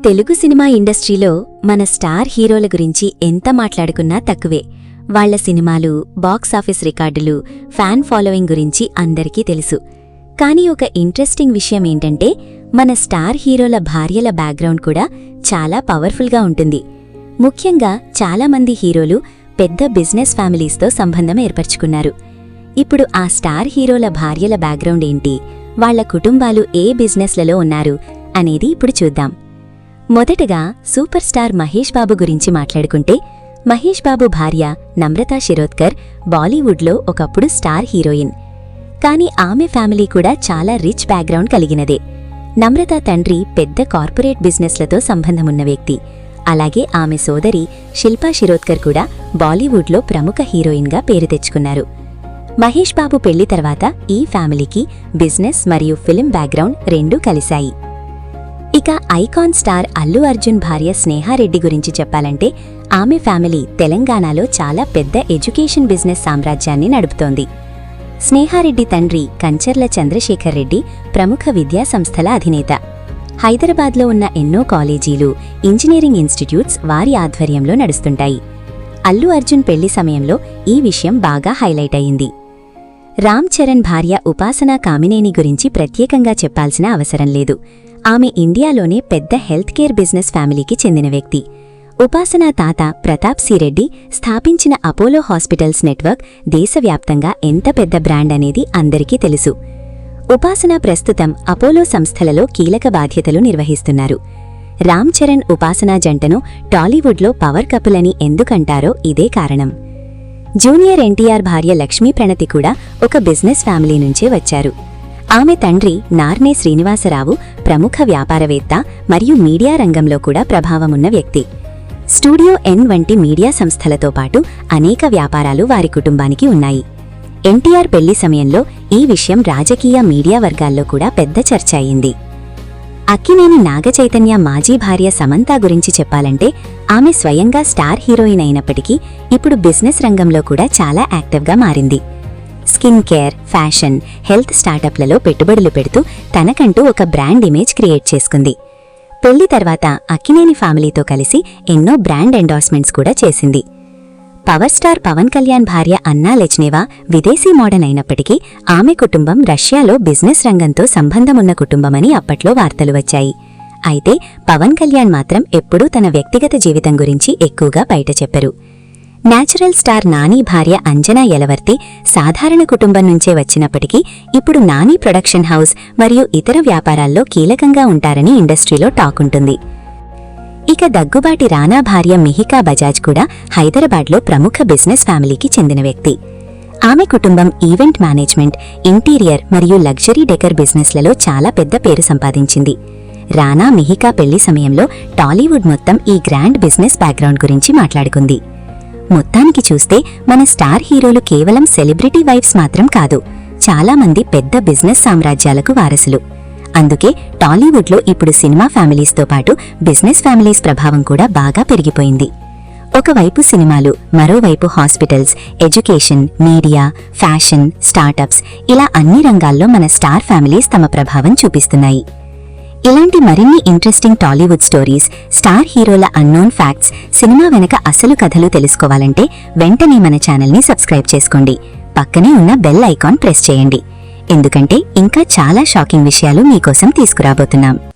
Telugu cinema ఇండస్ట్రీలో మన star హీరోల గురించి ఎంత మాట్లాడుకున్నా తక్కువే. వాళ్ల సినిమాలు, బాక్సాఫీస్ రికార్డులు, ఫ్యాన్ ఫాలోయింగ్ గురించి అందరికీ తెలుసు. కానీ ఒక ఇంట్రెస్టింగ్ విషయం ఏంటంటే, మన స్టార్ హీరోల భార్యల బ్యాక్గ్రౌండ్ కూడా చాలా పవర్ఫుల్గా ఉంటుంది. ముఖ్యంగా చాలామంది హీరోలు పెద్ద బిజినెస్ ఫ్యామిలీస్తో సంబంధం ఏర్పరచుకున్నారు. ఇప్పుడు ఆ స్టార్ హీరోల భార్యల బ్యాక్గ్రౌండ్ ఏంటి, వాళ్ల కుటుంబాలు ఏ బిజినెస్లలో ఉన్నారు అనేది ఇప్పుడు చూద్దాం. మొదటగా సూపర్ స్టార్ మహేష్ బాబు గురించి మాట్లాడుకుంటే, మహేష్ బాబు భార్య నమ్రతా శిరోద్కర్ బాలీవుడ్లో ఒకప్పుడు స్టార్ హీరోయిన్. కానీ ఆమె ఫ్యామిలీ కూడా చాలా రిచ్ బ్యాక్గ్రౌండ్ కలిగినదే. నమ్రతా తండ్రి పెద్ద కార్పొరేట్ బిజినెస్లతో సంబంధమున్న వ్యక్తి. అలాగే ఆమె సోదరి శిల్పా శిరోద్కర్ కూడా బాలీవుడ్లో ప్రముఖ హీరోయిన్గా పేరు తెచ్చుకున్నారు. మహేష్ బాబు పెళ్లి తర్వాత ఈ ఫ్యామిలీకి బిజినెస్ మరియు ఫిల్మ్ బ్యాక్గ్రౌండ్ రెండూ కలిశాయి. ఇక ఐకాన్ స్టార్ అల్లు అర్జున్ భార్య స్నేహారెడ్డి గురించి చెప్పాలంటే, ఆమె ఫ్యామిలీ తెలంగాణలో చాలా పెద్ద ఎడ్యుకేషన్ బిజినెస్ సామ్రాజ్యాన్ని నడుపుతోంది. స్నేహారెడ్డి తండ్రి కంచర్ల చంద్రశేఖర్ రెడ్డి ప్రముఖ విద్యా సంస్థల అధినేత. హైదరాబాద్లో ఉన్న ఎన్నో కాలేజీలు, ఇంజనీరింగ్ ఇన్స్టిట్యూట్స్ వారి ఆధ్వర్యంలో నడుస్తుంటాయి. అల్లు అర్జున్ పెళ్లి సమయంలో ఈ విషయం బాగా హైలైట్ అయింది. రామ్ చరణ్ భార్య ఉపాసనా కామినేని గురించి ప్రత్యేకంగా చెప్పాల్సిన అవసరం లేదు. ఆమె ఇండియాలోనే పెద్ద హెల్త్ కేర్ బిజినెస్ ఫ్యామిలీకి చెందిన వ్యక్తి. ఉపాసనా తాత ప్రతాప్ సి రెడ్డి స్థాపించిన అపోలో హాస్పిటల్స్ నెట్వర్క్ దేశవ్యాప్తంగా ఎంత పెద్ద బ్రాండ్ అనేది అందరికీ తెలుసు. ఉపాసన ప్రస్తుతం అపోలో సంస్థలలో కీలక బాధ్యతలు నిర్వహిస్తున్నారు. రామ్ చరణ్ ఉపాసనా జంటను టాలీవుడ్లో పవర్ కపుల్ అని ఎందుకంటారో ఇదే కారణం. జూనియర్ ఎన్టీఆర్ భార్య లక్ష్మీ ప్రణతి కూడా ఒక బిజినెస్ ఫ్యామిలీ నుంచే వచ్చారు. ఆమె తండ్రి నార్నే శ్రీనివాసరావు ప్రముఖ వ్యాపారవేత్త మరియు మీడియా రంగంలో కూడా ప్రభావమున్న వ్యక్తి. స్టూడియో ఎన్ వంటి మీడియా సంస్థలతో పాటు అనేక వ్యాపారాలు వారి కుటుంబానికి ఉన్నాయి. ఎన్టీఆర్ పెళ్లి సమయంలో ఈ విషయం రాజకీయ మీడియా వర్గాల్లో కూడా పెద్ద చర్చ అయింది. అక్కినేని నాగచైతన్య మాజీ భార్య సమంత గురించి చెప్పాలంటే, ఆమె స్వయంగా స్టార్ హీరోయిన్ అయినప్పటికీ ఇప్పుడు బిజినెస్ రంగంలో కూడా చాలా యాక్టివ్గా మారింది. స్కిన్ కేర్, ఫ్యాషన్, హెల్త్ స్టార్టప్లలో పెట్టుబడులు పెడుతూ తనకంటూ ఒక బ్రాండ్ ఇమేజ్ క్రియేట్ చేసుకుంది. పెళ్లి తర్వాత అక్కినేని ఫ్యామిలీతో కలిసి ఎన్నో బ్రాండ్ ఎండార్స్మెంట్స్ కూడా చేసింది. పవర్ స్టార్ పవన్ కళ్యాణ్ భార్య అన్నా లెజ్నేవా విదేశీ మోడల్ అయినప్పటికీ ఆమె కుటుంబం రష్యాలో బిజినెస్ రంగంతో సంబంధమున్న కుటుంబమని అప్పట్లో వార్తలు వచ్చాయి. అయితే పవన్ కళ్యాణ్ మాత్రం ఎప్పుడూ తన వ్యక్తిగత జీవితం గురించి ఎక్కువగా బయట చెప్పరు. నేచురల్ స్టార్ నాని భార్య అంజనా యలవర్తి సాధారణ కుటుంబం నుంచే వచ్చినప్పటికీ ఇప్పుడు నాని ప్రొడక్షన్ హౌస్ మరియు ఇతర వ్యాపారాల్లో కీలకంగా ఉంటారని ఇండస్ట్రీలో టాక్ ఉంటుంది. ఇక దగ్గుబాటి రానా భార్య మిహికా బజాజ్ కూడా హైదరాబాద్లో ప్రముఖ బిజినెస్ ఫ్యామిలీకి చెందిన వ్యక్తి. ఆమె కుటుంబం ఈవెంట్ మేనేజ్మెంట్, ఇంటీరియర్ మరియు లగ్జరీ డెకర్ బిజినెస్లలో చాలా పెద్ద పేరు సంపాదించింది. రానా మిహికా పెళ్లి సమయంలో టాలీవుడ్ మొత్తం ఈ గ్రాండ్ బిజినెస్ బ్యాక్గ్రౌండ్ గురించి మాట్లాడుకుంది. మొత్తానికి చూస్తే మన స్టార్ హీరోలు కేవలం సెలబ్రిటీ వైఫ్స్ మాత్రం కాదు, చాలామంది పెద్ద బిజినెస్ సామ్రాజ్యాలకు వారసులు. అందుకే టాలీవుడ్లో ఇప్పుడు సినిమా ఫ్యామిలీస్తో పాటు బిజినెస్ ఫ్యామిలీస్ ప్రభావం కూడా బాగా పెరిగిపోయింది. ఒకవైపు సినిమాలు, మరోవైపు hospitals, education, media, fashion, startups, ఇలా అన్ని రంగాల్లో మన స్టార్ ఫ్యామిలీస్ తమ ప్రభావం చూపిస్తున్నాయి. ఇలాంటి మరిన్ని ఇంట్రెస్టింగ్ టాలీవుడ్ స్టోరీస్, స్టార్ హీరోల అన్నోన్ ఫ్యాక్ట్స్, సినిమా వెనక అసలు కథలు తెలుసుకోవాలంటే వెంటనే మన ఛానల్ని సబ్స్క్రైబ్ చేసుకోండి. పక్కనే ఉన్న బెల్ ఐకాన్ ప్రెస్ చేయండి. ఎందుకంటే ఇంకా చాలా షాకింగ్ విషయాలు మీకోసం తీసుకురాబోతున్నాం.